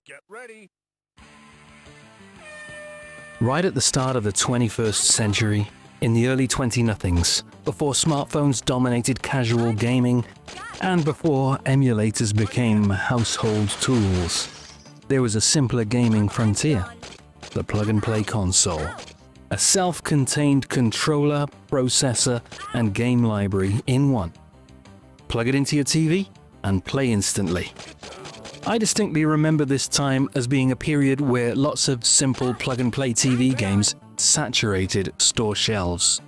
Get ready. Right at the start of the 21st century, in the early 20-nothings, before smartphones dominated casual gaming, and before emulators became household tools, there was a simpler gaming frontier, the plug-and-play console. A self-contained controller, processor, and game library in one. Plug it into your TV and play instantly. I distinctly remember this time as being a period where lots of simple plug-and-play TV games saturated store shelves.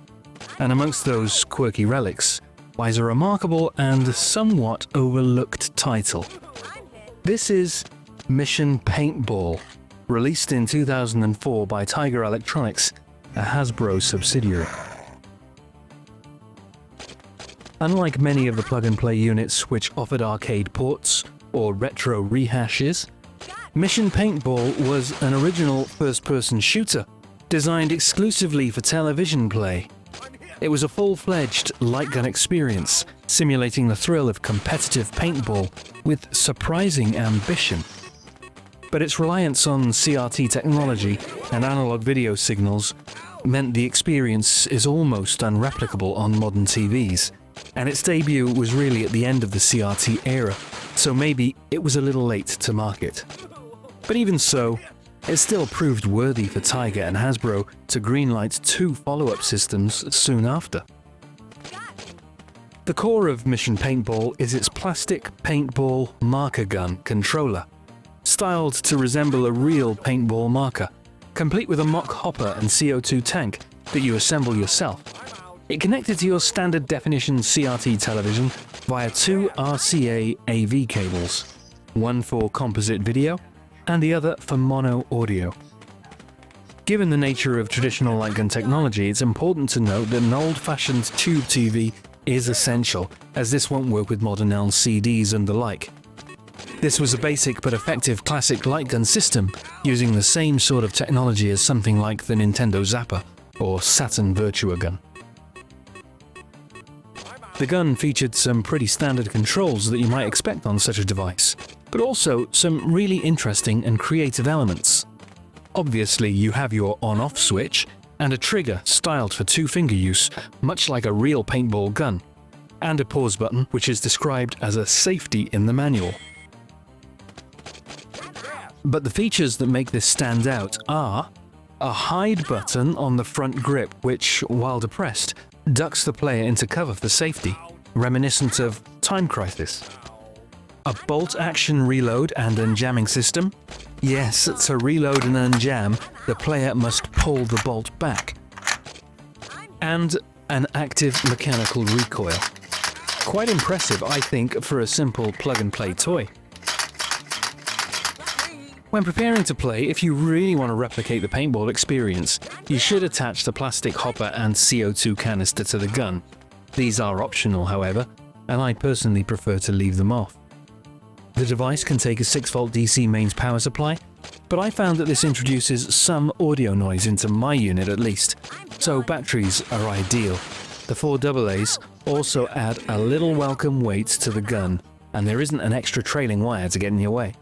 And amongst those quirky relics lies a remarkable and somewhat overlooked title. This is Mission Paintball, released in 2004 by Tiger Electronics, a Hasbro subsidiary. Unlike many of the plug-and-play units which offered arcade ports or retro rehashes, Mission Paintball was an original first-person shooter designed exclusively for television play. It was a full-fledged Lightgun experience, simulating the thrill of competitive paintball with surprising ambition. But its reliance on CRT technology and analog video signals meant the experience is almost unreplicable on modern TVs, and its debut was really at the end of the CRT era, so maybe it was a little late to market. But even so, it still proved worthy for Tiger and Hasbro to greenlight 2 follow-up systems soon after. The core of Mission Paintball is its plastic paintball marker gun controller, styled to resemble a real paintball marker, complete with a mock hopper and CO2 tank that you assemble yourself. It connected to your standard definition CRT television via 2 RCA AV cables, one for composite video and the other for mono audio. Given the nature of traditional Lightgun technology, it's important to note that an old-fashioned tube TV is essential, as this won't work with modern LCDs and the like. This was a basic but effective classic Lightgun system, using the same sort of technology as something like the Nintendo Zapper or Saturn Virtua Gun. The gun featured some pretty standard controls that you might expect on such a device, but also some really interesting and creative elements. Obviously, you have your on-off switch and a trigger styled for 2-finger use, much like a real paintball gun, and a pause button which is described as a safety in the manual. But the features that make this stand out are a hide button on the front grip which, while depressed, ducks the player into cover for safety, reminiscent of Time Crisis. A bolt-action reload and unjamming system. Yes, to reload and unjam, the player must pull the bolt back. And an active mechanical recoil. Quite impressive, I think, for a simple plug-and-play toy. When preparing to play, if you really want to replicate the paintball experience, you should attach the plastic hopper and CO2 canister to the gun. These are optional, however, and I personally prefer to leave them off. The device can take a 6-volt DC mains power supply, but I found that this introduces some audio noise into my unit at least, so batteries are ideal. The 4 AA's also add a little welcome weight to the gun, and there isn't an extra trailing wire to get in your way.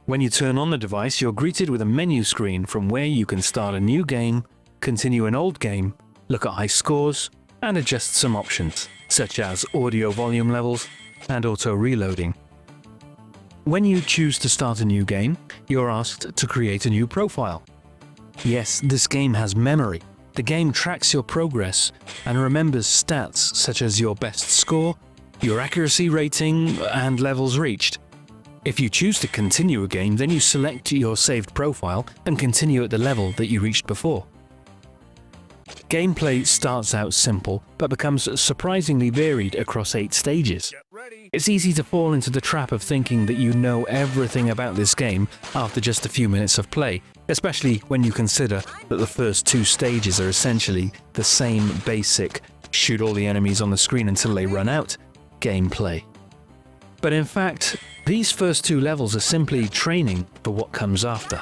When you turn on the device, you're greeted with a menu screen from where you can start a new game, continue an old game, look at high scores, and adjust some options, such as audio volume levels and auto-reloading. When you choose to start a new game, you're asked to create a new profile. Yes, this game has memory. The game tracks your progress and remembers stats such as your best score, your accuracy rating, and levels reached. If you choose to continue a game, then you select your saved profile and continue at the level that you reached before. Gameplay starts out simple, but becomes surprisingly varied across 8 stages. It's easy to fall into the trap of thinking that you know everything about this game after just a few minutes of play, especially when you consider that the first 2 stages are essentially the same basic shoot all the enemies on the screen until they run out gameplay. But in fact, these first 2 levels are simply training for what comes after.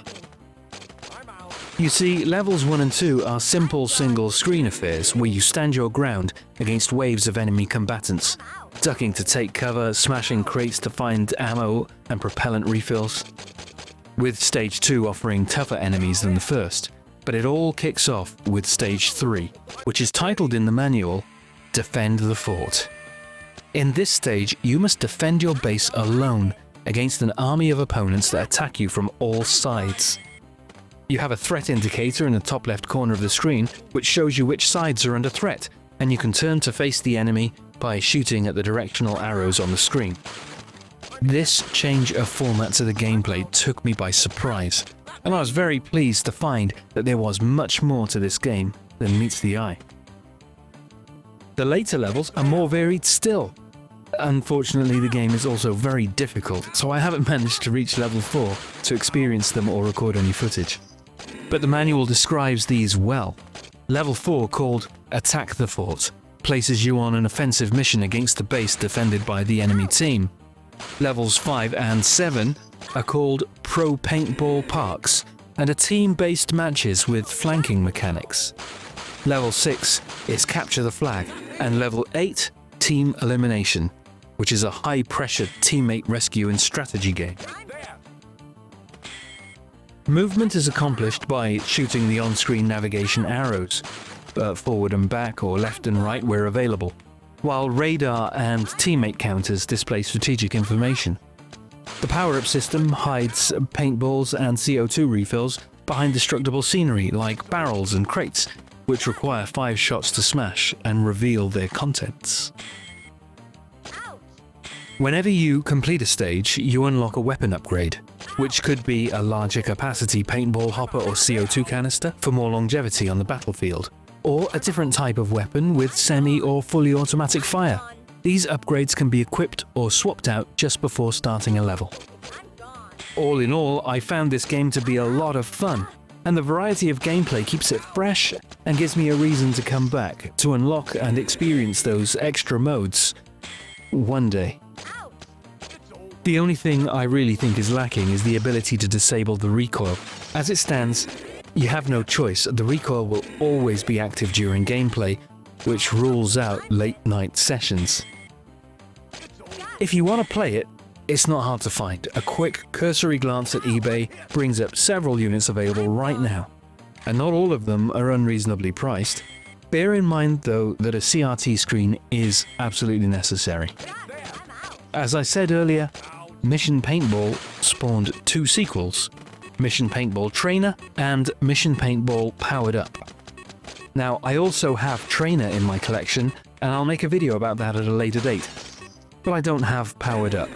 You see, levels 1 and 2 are simple single-screen affairs where you stand your ground against waves of enemy combatants, ducking to take cover, smashing crates to find ammo and propellant refills, with Stage 2 offering tougher enemies than the first. But it all kicks off with Stage 3, which is titled in the manual, Defend the Fort. In this stage, you must defend your base alone against an army of opponents that attack you from all sides. You have a threat indicator in the top left corner of the screen, which shows you which sides are under threat, and you can turn to face the enemy by shooting at the directional arrows on the screen. This change of format to the gameplay took me by surprise, and I was very pleased to find that there was much more to this game than meets the eye. The later levels are more varied still. Unfortunately, the game is also very difficult, so I haven't managed to reach level 4 to experience them or record any footage. But the manual describes these well. Level 4, called Attack the Fort, places you on an offensive mission against the base defended by the enemy team. Levels 5 and 7 are called Pro Paintball Parks and are team-based matches with flanking mechanics. Level 6 is Capture the Flag, and Level 8, Team Elimination, which is a high-pressure teammate rescue and strategy game. Movement is accomplished by shooting the on-screen navigation arrows, forward and back or left and right where available, while radar and teammate counters display strategic information. The power-up system hides paintballs and CO2 refills behind destructible scenery like barrels and crates, which require 5 shots to smash and reveal their contents. Whenever you complete a stage, you unlock a weapon upgrade, which could be a larger capacity paintball hopper or CO2 canister for more longevity on the battlefield, or a different type of weapon with semi or fully automatic fire. These upgrades can be equipped or swapped out just before starting a level. All in all, I found this game to be a lot of fun, and the variety of gameplay keeps it fresh and gives me a reason to come back to unlock and experience those extra modes one day. The only thing I really think is lacking is the ability to disable the recoil. As it stands, you have no choice. The recoil will always be active during gameplay, which rules out late night sessions. If you want to play it, it's not hard to find. A quick cursory glance at eBay brings up several units available right now, and not all of them are unreasonably priced. Bear in mind though that a CRT screen is absolutely necessary. As I said earlier, Mission Paintball spawned 2 sequels, Mission Paintball Trainer and Mission Paintball Powered Up. Now, I also have Trainer in my collection, and I'll make a video about that at a later date, but I don't have Powered Up.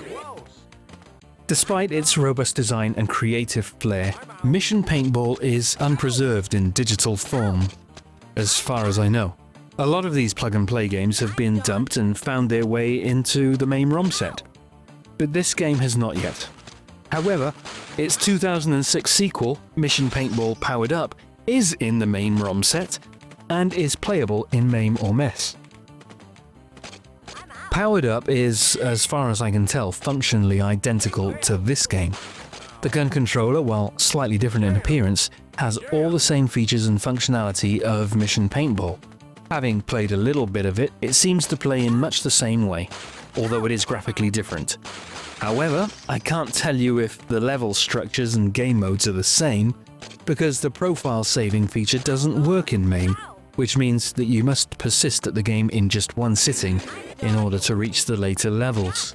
Despite its robust design and creative flair, Mission Paintball is unpreserved in digital form, as far as I know. A lot of these plug-and-play games have been dumped and found their way into the main ROM set, but this game has not yet. However, its 2006 sequel, Mission Paintball Powered Up, is in the main ROM set and is playable in MAME or MES. Powered Up is, as far as I can tell, functionally identical to this game. The gun controller, while slightly different in appearance, has all the same features and functionality of Mission Paintball. Having played a little bit of it, it seems to play in much the same way, although it is graphically different. However, I can't tell you if the level structures and game modes are the same, because the profile saving feature doesn't work in MAME, which means that you must persist at the game in just one sitting in order to reach the later levels.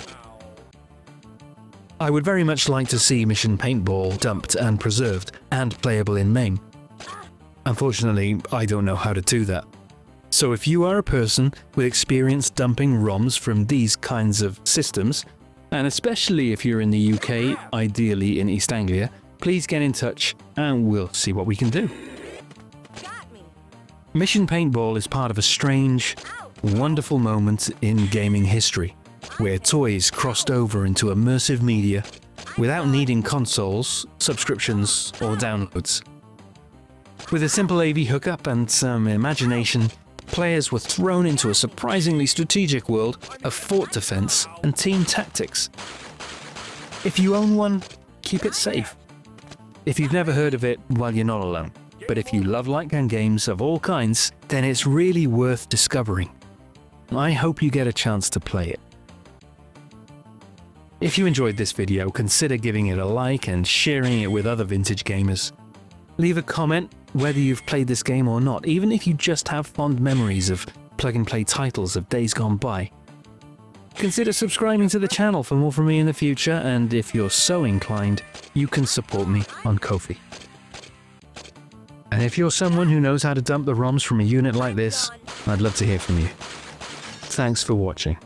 I would very much like to see Mission Paintball dumped and preserved and playable in MAME. Unfortunately, I don't know how to do that. So if you are a person with experience dumping ROMs from these kinds of systems, and especially if you're in the UK, ideally in East Anglia, please get in touch and we'll see what we can do. Mission Paintball is part of a strange, wonderful moment in gaming history, where toys crossed over into immersive media without needing consoles, subscriptions, or downloads. With a simple AV hookup and some imagination, players were thrown into a surprisingly strategic world of fort defense and team tactics. If you own one, keep it safe. If you've never heard of it, well, you're not alone. But if you love Lightgun games of all kinds, then it's really worth discovering. I hope you get a chance to play it. If you enjoyed this video, consider giving it a like and sharing it with other vintage gamers. Leave a comment whether you've played this game or not, even if you just have fond memories of plug-and-play titles of days gone by. Consider subscribing to the channel for more from me in the future, and if you're so inclined, you can support me on Ko-fi. And if you're someone who knows how to dump the ROMs from a unit like this, I'd love to hear from you. Thanks for watching.